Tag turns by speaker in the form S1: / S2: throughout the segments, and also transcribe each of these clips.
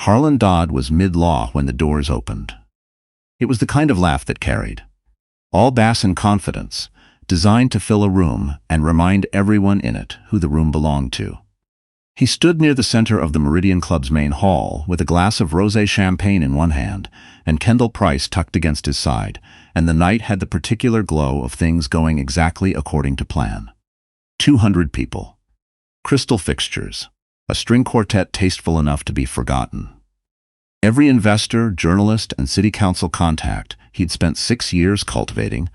S1: Harlan Dodd was mid-law when the doors opened. It was the kind of laugh that carried. All bass and confidence, designed to fill a room and remind everyone in it who the room belonged to. He stood near the center of the Meridian Club's main hall with a glass of rosé champagne in one hand and Kendall Price tucked against his side, and the night had the particular glow of things going exactly according to plan. 200 people. Crystal fixtures. A string quartet tasteful enough to be forgotten. Every investor, journalist, and city council contact he'd spent 6 years cultivating,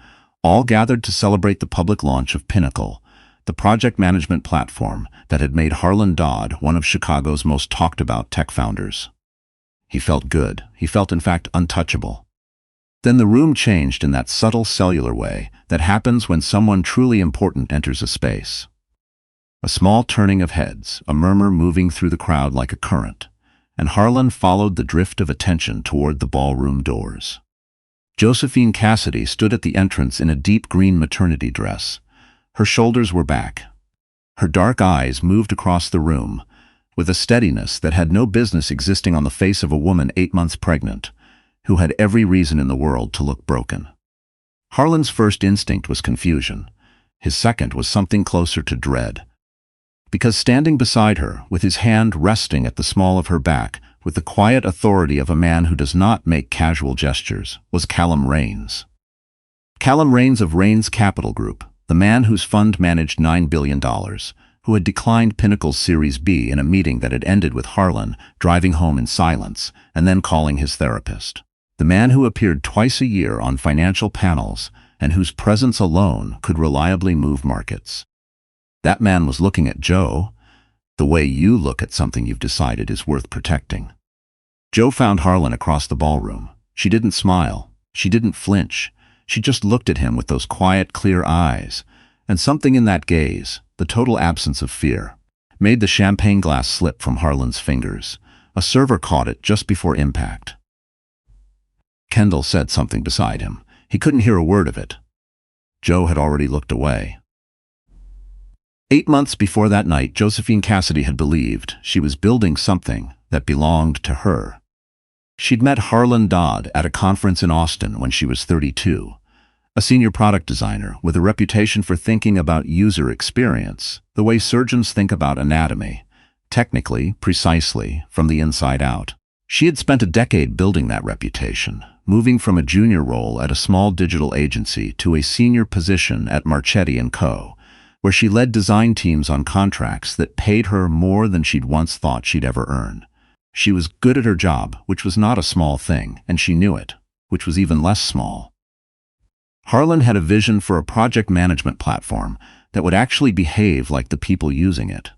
S1: all gathered to celebrate the public launch of Pinnacle, the project management platform that had made Harlan Dodd one of Chicago's most talked-about tech founders. He felt good. He felt, in fact, untouchable. Then the room changed in that subtle cellular way that happens when someone truly important enters a space. A small turning of heads, a murmur moving through the crowd like a current, and Harlan followed the drift of attention toward the ballroom doors. Josephine Cassidy stood at the entrance in a deep green maternity dress. Her shoulders were back. Her dark eyes moved across the room with a steadiness that had no business existing on the face of a woman 8 months pregnant, who had every reason in the world to look broken. Harlan's first instinct was confusion. His second was something closer to dread. Because standing beside her, with his hand resting at the small of her back, with the quiet authority of a man who does not make casual gestures, was Callum Rains. Callum Rains of Rains Capital Group, the man whose fund managed $9 billion, who had declined Pinnacle's Series B in a meeting that had ended with Harlan driving home in silence and then calling his therapist. The man who appeared twice a year on financial panels and whose presence alone could reliably move markets. That man was looking at Joe the way you look at something you've decided is worth protecting. Joe found Harlan across the ballroom. She didn't smile. She didn't flinch. She just looked at him with those quiet, clear eyes, and something in that gaze, the total absence of fear, made the champagne glass slip from Harlan's fingers. A server caught it just before impact. Kendall said something beside him. He couldn't hear a word of it. Joe had already looked away. 8 months before that night, Josephine Cassidy had believed she was building something that belonged to her. She'd met Harlan Dodd at a conference in Austin when she was 32, a senior product designer with a reputation for thinking about user experience the way surgeons think about anatomy, technically, precisely, from the inside out. She had spent a decade building that reputation, moving from a junior role at a small digital agency to a senior position at Marchetti & Co., where she led design teams on contracts that paid her more than she'd once thought she'd ever earn. She was good at her job, which was not a small thing, and she knew it, which was even less small. Harlan had a vision for a project management platform that would actually behave like the people using it.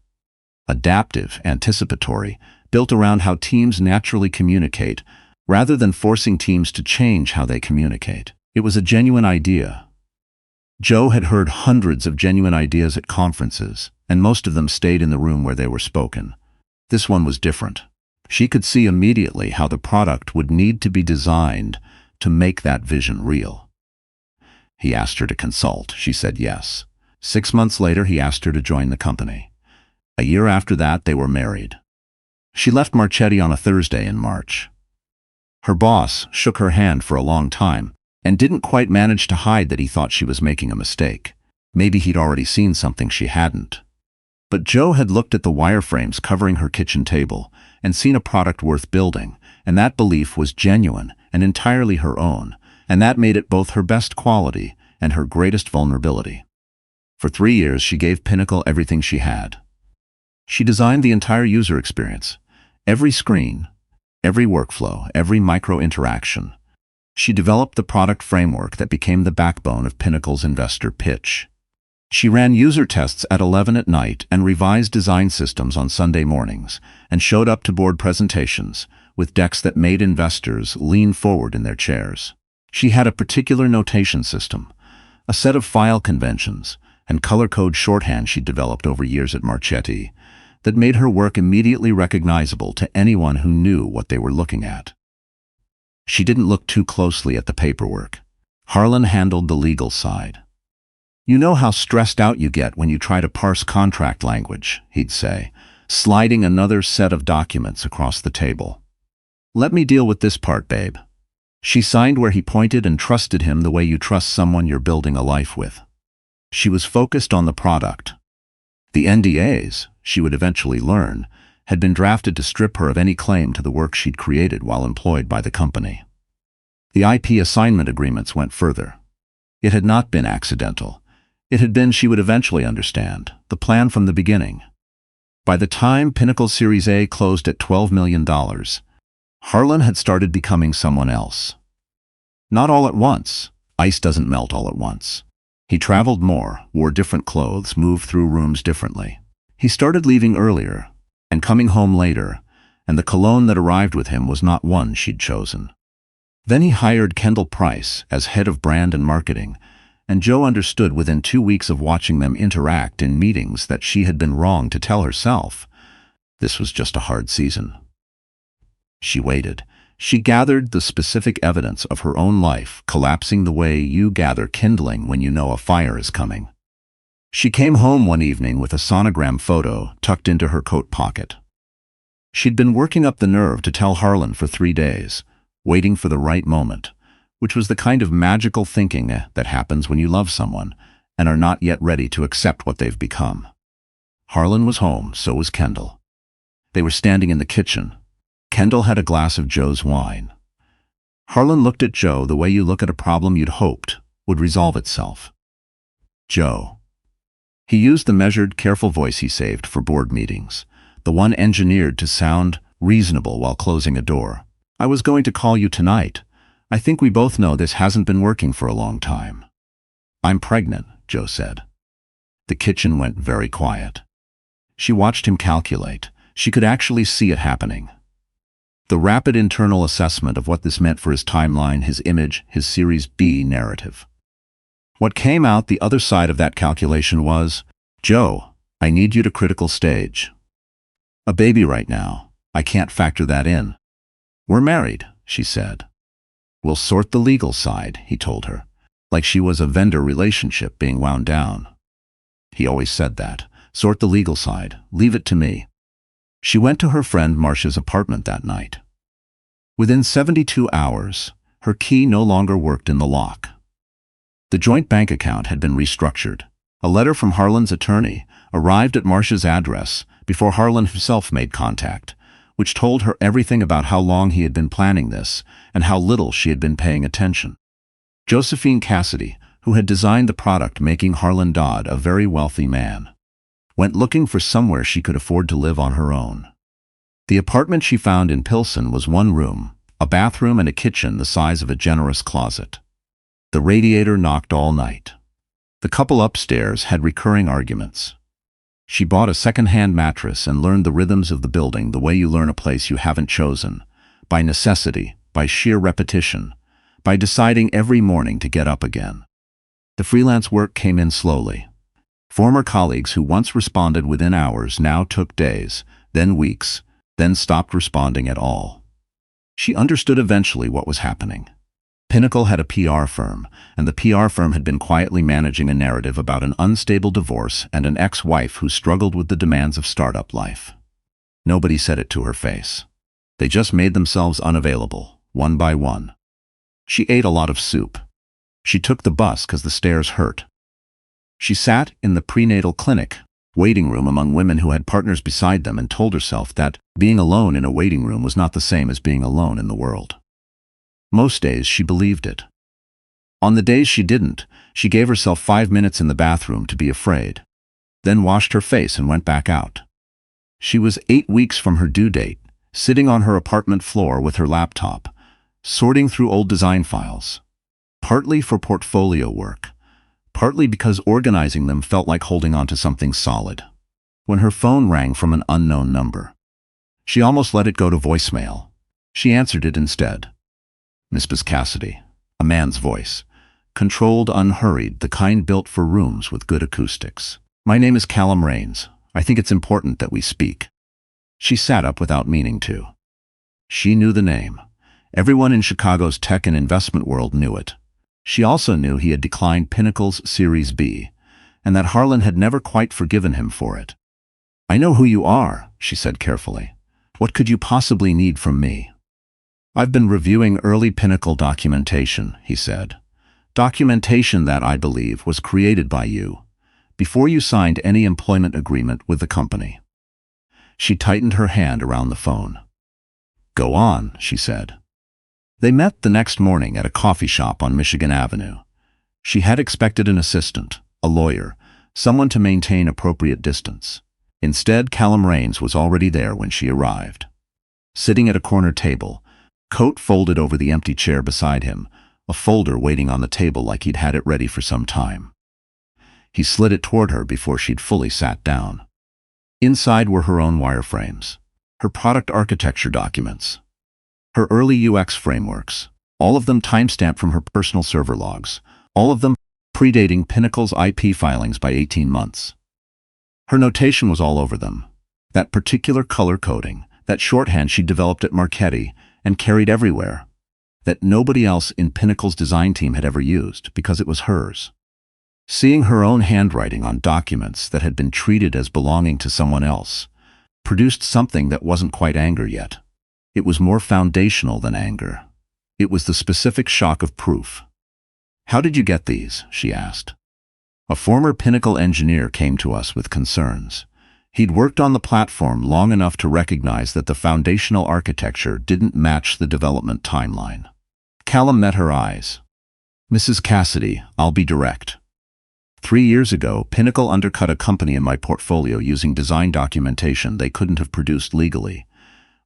S1: Adaptive, anticipatory, built around how teams naturally communicate, rather than forcing teams to change how they communicate. It was a genuine idea. Joe had heard hundreds of genuine ideas at conferences, and most of them stayed in the room where they were spoken. This one was different. She could see immediately how the product would need to be designed to make that vision real. He asked her to consult. She said yes. 6 months later, he asked her to join the company. A year after that, they were married. She left Marchetti on a Thursday in March. Her boss shook her hand for a long time and didn't quite manage to hide that he thought she was making a mistake. Maybe he'd already seen something she hadn't. But Joe had looked at the wireframes covering her kitchen table and seen a product worth building, and that belief was genuine and entirely her own, and that made it both her best quality and her greatest vulnerability. For 3 years, she gave Pinnacle everything she had. She designed the entire user experience, every screen, every workflow, every micro-interaction. She developed the product framework that became the backbone of Pinnacle's investor pitch. She ran user tests at 11 at night and revised design systems on Sunday mornings, and showed up to board presentations with decks that made investors lean forward in their chairs. She had a particular notation system, a set of file conventions, and color code shorthand she'd developed over years at Marchetti that made her work immediately recognizable to anyone who knew what they were looking at. She didn't look too closely at the paperwork. Harlan handled the legal side. "You know how stressed out you get when you try to parse contract language," he'd say, sliding another set of documents across the table. Let me deal with this part, babe. She signed where he pointed and trusted him the way you trust someone you're building a life with. She was focused on the product. The NDAs, she would eventually learn, had been drafted to strip her of any claim to the work she'd created while employed by the company. The IP assignment agreements went further. It had not been accidental. It had been, she would eventually understand, the plan from the beginning. By the time Pinnacle Series A closed at $12 million, Harlan had started becoming someone else. Not all at once. Ice doesn't melt all at once. He traveled more, wore different clothes, moved through rooms differently. He started leaving earlier and coming home later, and the cologne that arrived with him was not one she'd chosen. Then he hired Kendall Price as head of brand and marketing, and Joe understood within 2 weeks of watching them interact in meetings that she had been wrong to tell herself. This was just a hard season. She waited. She gathered the specific evidence of her own life collapsing the way you gather kindling when you know a fire is coming. She came home one evening with a sonogram photo tucked into her coat pocket. She'd been working up the nerve to tell Harlan for 3 days, waiting for the right moment, which was the kind of magical thinking that happens when you love someone and are not yet ready to accept what they've become. Harlan was home, so was Kendall. They were standing in the kitchen. Kendall had a glass of Joe's wine. Harlan looked at Joe the way you look at a problem you'd hoped would resolve itself. Joe. He used the measured, careful voice he saved for board meetings, the one engineered to sound reasonable while closing a door. I was going to call you tonight. I think we both know this hasn't been working for a long time. I'm pregnant, Joe said. The kitchen went very quiet. She watched him calculate. She could actually see it happening. The rapid internal assessment of what this meant for his timeline, his image, his Series B narrative. What came out the other side of that calculation was, Joe, I need you to critical stage. A baby right now. I can't factor that in. We're married, she said. We'll sort the legal side, he told her, like she was a vendor relationship being wound down. He always said that. Sort the legal side. Leave it to me. She went to her friend Marcia's apartment that night. Within 72 hours, her key no longer worked in the lock. The joint bank account had been restructured. A letter from Harlan's attorney arrived at Marcia's address before Harlan himself made contact, which told her everything about how long he had been planning this and how little she had been paying attention. Josephine Cassidy, who had designed the product making Harlan Dodd a very wealthy man, went looking for somewhere she could afford to live on her own. The apartment she found in Pilsen was 1 room, a bathroom and a kitchen the size of a generous closet. The radiator knocked all night. The couple upstairs had recurring arguments. She bought a second-hand mattress and learned the rhythms of the building the way you learn a place you haven't chosen, by necessity, by sheer repetition, by deciding every morning to get up again. The freelance work came in slowly. Former colleagues who once responded within hours now took days, then weeks, then stopped responding at all. She understood eventually what was happening. Pinnacle had a PR firm, and the PR firm had been quietly managing a narrative about an unstable divorce and an ex-wife who struggled with the demands of startup life. Nobody said it to her face. They just made themselves unavailable, one by one. She ate a lot of soup. She took the bus because the stairs hurt. She sat in the prenatal clinic waiting room among women who had partners beside them and told herself that being alone in a waiting room was not the same as being alone in the world. Most days she believed it. On the days she didn't, she gave herself 5 minutes in the bathroom to be afraid, then washed her face and went back out. She was 8 weeks from her due date, sitting on her apartment floor with her laptop, sorting through old design files, partly for portfolio work, partly because organizing them felt like holding on to something solid, when her phone rang from an unknown number. She almost let it go to voicemail. She answered it instead. Mistress Cassidy, a man's voice, controlled, unhurried, the kind built for rooms with good acoustics. My name is Callum Rains. I think it's important that we speak. She sat up without meaning to. She knew the name. Everyone in Chicago's tech and investment world knew it. She also knew he had declined Pinnacle's Series B, and that Harlan had never quite forgiven him for it. I know who you are, she said carefully. What could you possibly need from me? I've been reviewing early Pinnacle documentation, he said. Documentation that I believe was created by you, before you signed any employment agreement with the company. She tightened her hand around the phone. Go on, she said. They met the next morning at a coffee shop on Michigan Avenue. She had expected an assistant, a lawyer, someone to maintain appropriate distance. Instead, Callum Raines was already there when she arrived. Sitting at a corner table, coat folded over the empty chair beside him, a folder waiting on the table like he'd had it ready for some time. He slid it toward her before she'd fully sat down. Inside were her own wireframes, her product architecture documents, her early UX frameworks, all of them timestamped from her personal server logs, all of them predating Pinnacle's IP filings by 18 months. Her notation was all over them. That particular color coding, that shorthand she'd developed at Marchetti and carried everywhere, that nobody else in Pinnacle's design team had ever used because it was hers. Seeing her own handwriting on documents that had been treated as belonging to someone else produced something that wasn't quite anger yet. It was more foundational than anger. It was the specific shock of proof. How did you get these? She asked. A former Pinnacle engineer came to us with concerns. He'd worked on the platform long enough to recognize that the foundational architecture didn't match the development timeline. Callum met her eyes. Mrs. Cassidy, I'll be direct. 3 years ago, Pinnacle undercut a company in my portfolio using design documentation they couldn't have produced legally.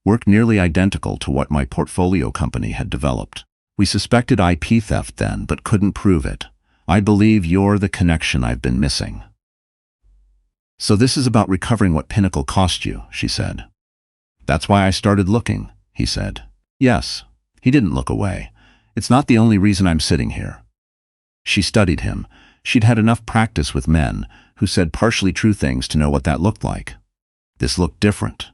S1: Work nearly identical to what my portfolio company had developed. We suspected IP theft then, but couldn't prove it. I believe you're the connection I've been missing. So this is about recovering what Pinnacle cost you, she said. That's why I started looking, he said. Yes. He didn't look away. It's not the only reason I'm sitting here. She studied him. She'd had enough practice with men who said partially true things to know what that looked like. This looked different.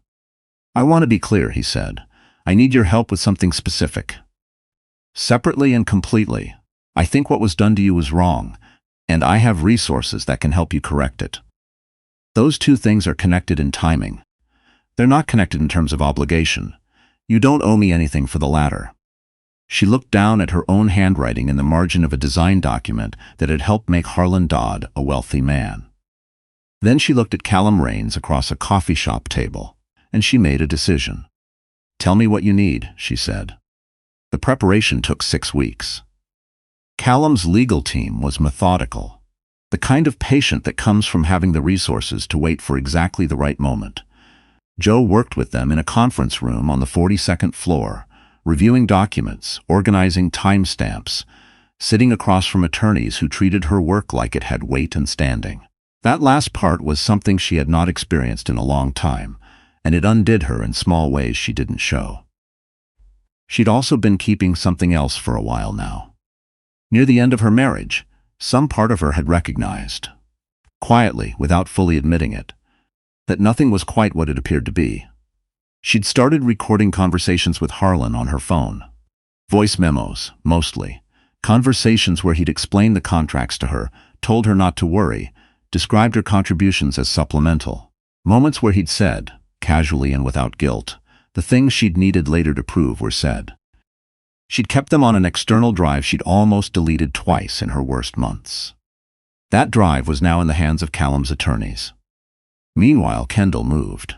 S1: I want to be clear, he said. I need your help with something specific. Separately and completely. I think what was done to you was wrong, and I have resources that can help you correct it. Those two things are connected in timing. They're not connected in terms of obligation. You don't owe me anything for the latter. She looked down at her own handwriting in the margin of a design document that had helped make Harlan Dodd a wealthy man. Then she looked at Callum Raines across a coffee shop table, and she made a decision. Tell me what you need, she said. The preparation took 6 weeks. Callum's legal team was methodical, the kind of patient that comes from having the resources to wait for exactly the right moment. Joe worked with them in a conference room on the 42nd floor, reviewing documents, organizing timestamps, sitting across from attorneys who treated her work like it had weight and standing. That last part was something she had not experienced in a long time, and it undid her in small ways she didn't show. She'd also been keeping something else for a while now. Near the end of her marriage, some part of her had recognized, quietly, without fully admitting it, that nothing was quite what it appeared to be. She'd started recording conversations with Harlan on her phone. Voice memos, mostly. Conversations where he'd explained the contracts to her, told her not to worry, described her contributions as supplemental. Moments where he'd said, casually and without guilt, the things she'd needed later to prove were said. She'd kept them on an external drive she'd almost deleted twice in her worst months. That drive was now in the hands of Callum's attorneys. Meanwhile, Kendall moved.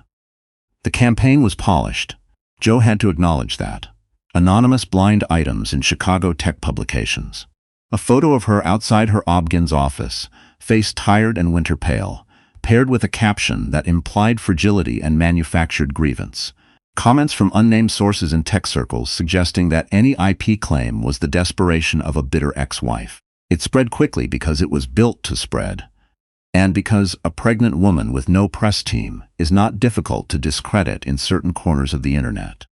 S1: The campaign was polished. Joe had to acknowledge that. Anonymous blind items in Chicago tech publications. A photo of her outside her Obgyn's office, face tired and winter pale, paired with a caption that implied fragility and manufactured grievance. Comments from unnamed sources in tech circles suggesting that any IP claim was the desperation of a bitter ex-wife. It spread quickly because it was built to spread, and because a pregnant woman with no press team is not difficult to discredit in certain corners of the internet.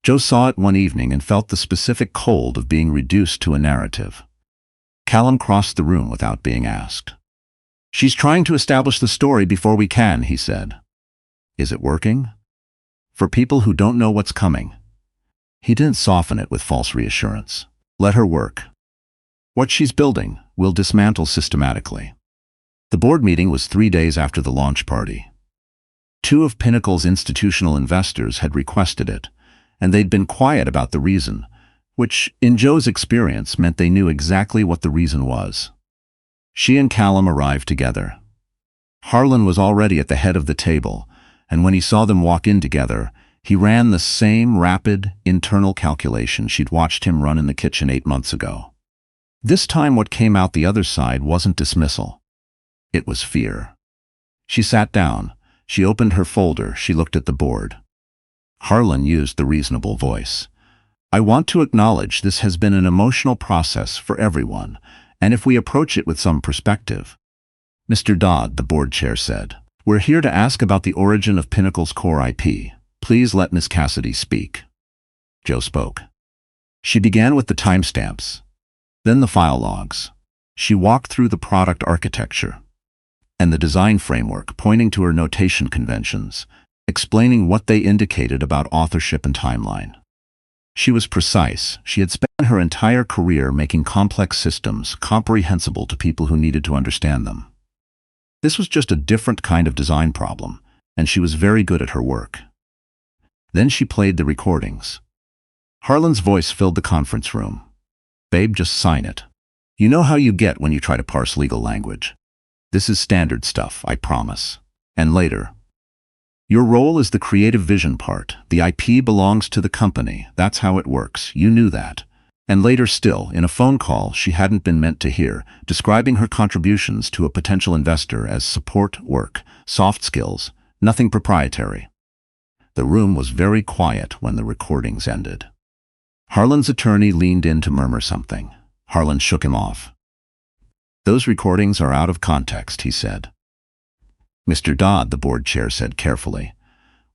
S1: Joe saw it one evening and felt the specific cold of being reduced to a narrative. Callum crossed the room without being asked. "She's trying to establish the story before we can," he said. "Is it working?" "For people who don't know what's coming." He didn't soften it with false reassurance. "Let her work. What she's building, we'll dismantle systematically." The board meeting was 3 days after the launch party. 2 of Pinnacle's institutional investors had requested it, and they'd been quiet about the reason, which, in Joe's experience, meant they knew exactly what the reason was. She and Callum arrived together. Harlan was already at the head of the table, and when he saw them walk in together, he ran the same rapid, internal calculation she'd watched him run in the kitchen 8 months ago. This time what came out the other side wasn't dismissal. It was fear. She sat down. She opened her folder. She looked at the board. Harlan used the reasonable voice. "I want to acknowledge this has been an emotional process for everyone, and if we approach it with some perspective." "Mr. Dodd," the board chair said, "we're here to ask about the origin of Pinnacle's core IP. Please let Miss Cassidy speak." Joe spoke. She began with the timestamps, then the file logs. She walked through the product architecture and the design framework, pointing to her notation conventions, explaining what they indicated about authorship and timeline. She was precise. She had spent her entire career making complex systems comprehensible to people who needed to understand them. This was just a different kind of design problem, and she was very good at her work. Then she played the recordings. Harlan's voice filled the conference room. "Babe, just sign it. You know how you get when you try to parse legal language. This is standard stuff, I promise. And later, your role is the creative vision part. The IP belongs to the company. That's how it works. You knew that." And later still, in a phone call she hadn't been meant to hear, describing her contributions to a potential investor as support work, soft skills, nothing proprietary. The room was very quiet when the recordings ended. Harlan's attorney leaned in to murmur something. Harlan shook him off. "Those recordings are out of context," he said. "Mr. Dodd," the board chair said carefully,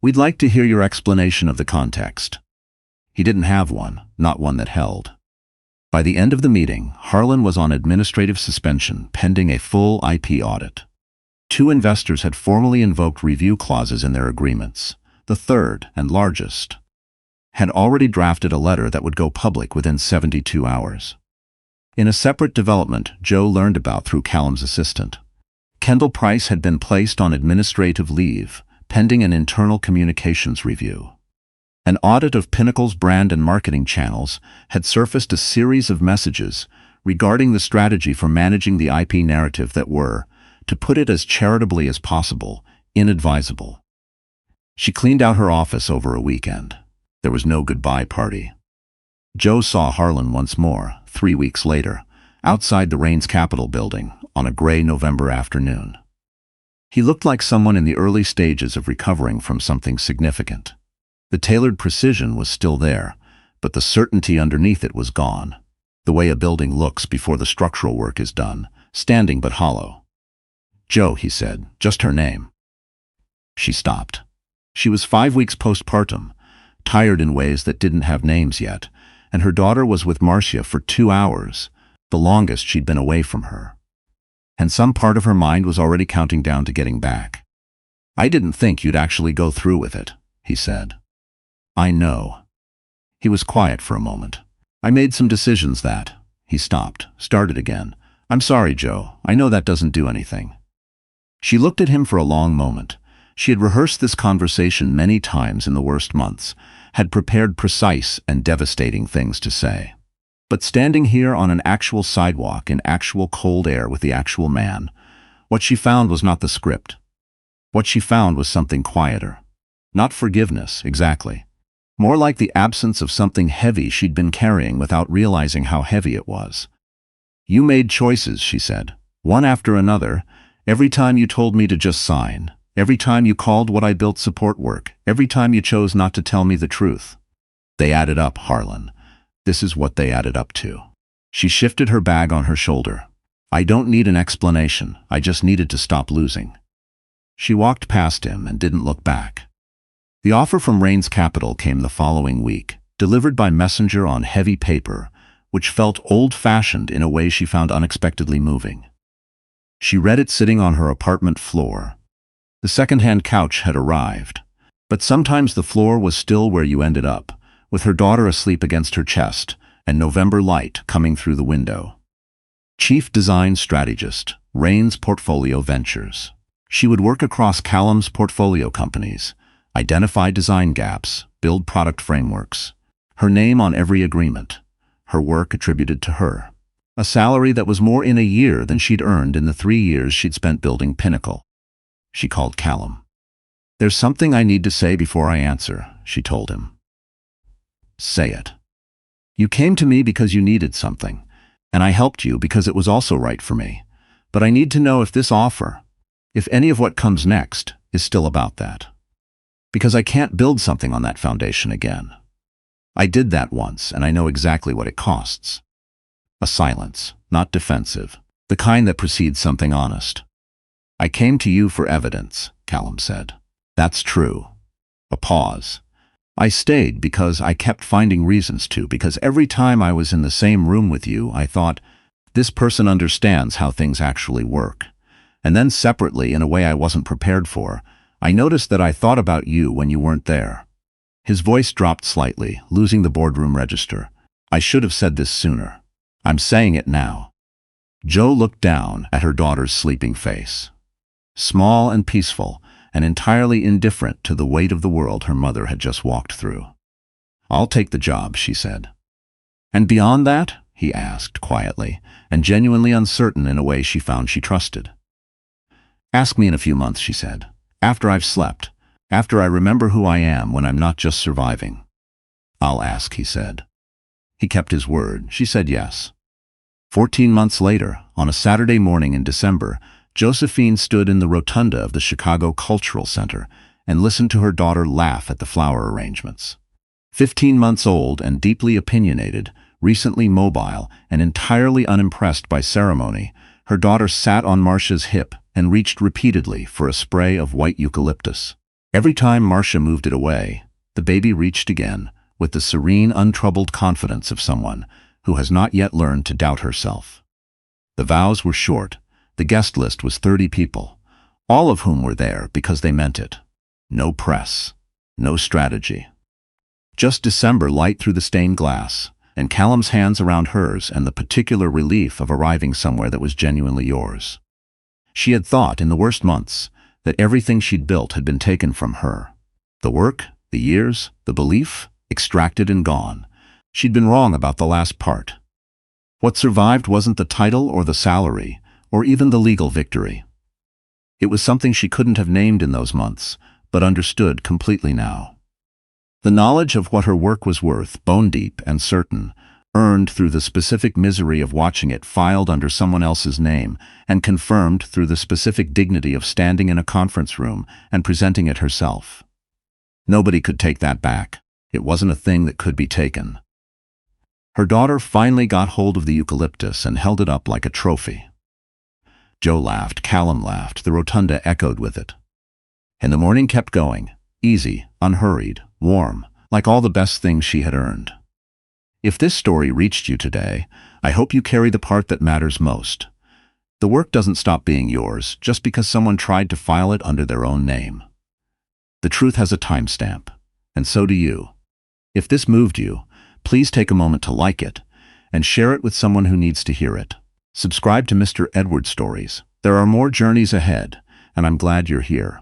S1: "we'd like to hear your explanation of the context." He didn't have one, not one that held. By the end of the meeting, Harlan was on administrative suspension pending a full IP audit. 2 investors had formally invoked review clauses in their agreements. The third, and largest, had already drafted a letter that would go public within 72 hours. In a separate development Joe learned about through Callum's assistant, Kendall Price had been placed on administrative leave, pending an internal communications review. An audit of Pinnacle's brand and marketing channels had surfaced a series of messages regarding the strategy for managing the IP narrative that were, to put it as charitably as possible, inadvisable. She cleaned out her office over a weekend. There was no goodbye party. Joe saw Harlan once more, 3 weeks later, outside the Rains Capitol building on a gray November afternoon. He looked like someone in the early stages of recovering from something significant. The tailored precision was still there, but the certainty underneath it was gone. The way a building looks before the structural work is done, standing but hollow. "Joe," he said, "just her name." She stopped. She was 5 weeks postpartum, tired in ways that didn't have names yet, and her daughter was with Marcia for 2 hours, the longest she'd been away from her. And some part of her mind was already counting down to getting back. "I didn't think you'd actually go through with it," he said. "I know." He was quiet for a moment. "I made some decisions that—" He stopped, started again. "I'm sorry, Joe. I know that doesn't do anything." She looked at him for a long moment. She had rehearsed this conversation many times in the worst months, had prepared precise and devastating things to say. But standing here on an actual sidewalk in actual cold air with the actual man, what she found was not the script. What she found was something quieter. Not forgiveness, exactly. More like the absence of something heavy she'd been carrying without realizing how heavy it was. "You made choices," she said, "one after another, every time you told me to just sign. Every time you called what I built support work, every time you chose not to tell me the truth. They added up, Harlan. This is what they added up to." She shifted her bag on her shoulder. "I don't need an explanation. I just needed to stop losing." She walked past him and didn't look back. The offer from Rains Capitol came the following week, delivered by messenger on heavy paper, which felt old-fashioned in a way she found unexpectedly moving. She read it sitting on her apartment floor. The second-hand couch had arrived, but sometimes the floor was still where you ended up, with her daughter asleep against her chest and November light coming through the window. Chief Design Strategist, Rains Portfolio Ventures. She would work across Callum's portfolio companies, identify design gaps, build product frameworks. Her name on every agreement. Her work attributed to her. A salary that was more in a year than she'd earned in the 3 years she'd spent building Pinnacle. She called Callum. "There's something I need to say before I answer," she told him. "Say it. You came to me because you needed something, and I helped you because it was also right for me. But I need to know if this offer, if any of what comes next, is still about that. Because I can't build something on that foundation again. I did that once, and I know exactly what it costs." A silence, not defensive, the kind that precedes something honest. "I came to you for evidence," Callum said. "That's true." A pause. "I stayed because I kept finding reasons to, because every time I was in the same room with you, I thought, this person understands how things actually work. And then separately, in a way I wasn't prepared for, I noticed that I thought about you when you weren't there." His voice dropped slightly, losing the boardroom register. "I should have said this sooner. I'm saying it now." Jo looked down at her daughter's sleeping face. Small and peaceful, and entirely indifferent to the weight of the world her mother had just walked through. "I'll take the job," she said. "And beyond that?" he asked quietly, and genuinely uncertain in a way she found she trusted. "Ask me in a few months," she said. "After I've slept. After I remember who I am when I'm not just surviving." "I'll ask," he said. He kept his word. She said yes. 14 months later, on a Saturday morning in December, Josephine stood in the rotunda of the Chicago Cultural Center and listened to her daughter laugh at the flower arrangements. 15 months old and deeply opinionated, recently mobile and entirely unimpressed by ceremony, her daughter sat on Marcia's hip and reached repeatedly for a spray of white eucalyptus. Every time Marcia moved it away, the baby reached again with the serene, untroubled confidence of someone who has not yet learned to doubt herself. The vows were short. The guest list was 30 people, all of whom were there because they meant it. No press, no strategy. Just December light through the stained glass, and Callum's hands around hers and the particular relief of arriving somewhere that was genuinely yours. She had thought, in the worst months, that everything she'd built had been taken from her. The work, the years, the belief, extracted and gone. She'd been wrong about the last part. What survived wasn't the title or the salary, or even the legal victory. It was something she couldn't have named in those months, but understood completely now. The knowledge of what her work was worth, bone-deep and certain, earned through the specific misery of watching it filed under someone else's name, and confirmed through the specific dignity of standing in a conference room and presenting it herself. Nobody could take that back. It wasn't a thing that could be taken. Her daughter finally got hold of the eucalyptus and held it up like a trophy. Jo laughed, Callum laughed, the rotunda echoed with it. And the morning kept going, easy, unhurried, warm, like all the best things she had earned. If this story reached you today, I hope you carry the part that matters most. The work doesn't stop being yours just because someone tried to file it under their own name. The truth has a timestamp, and so do you. If this moved you, please take a moment to like it and share it with someone who needs to hear it. Subscribe to Mr. Edward Stories. There are more journeys ahead, and I'm glad you're here.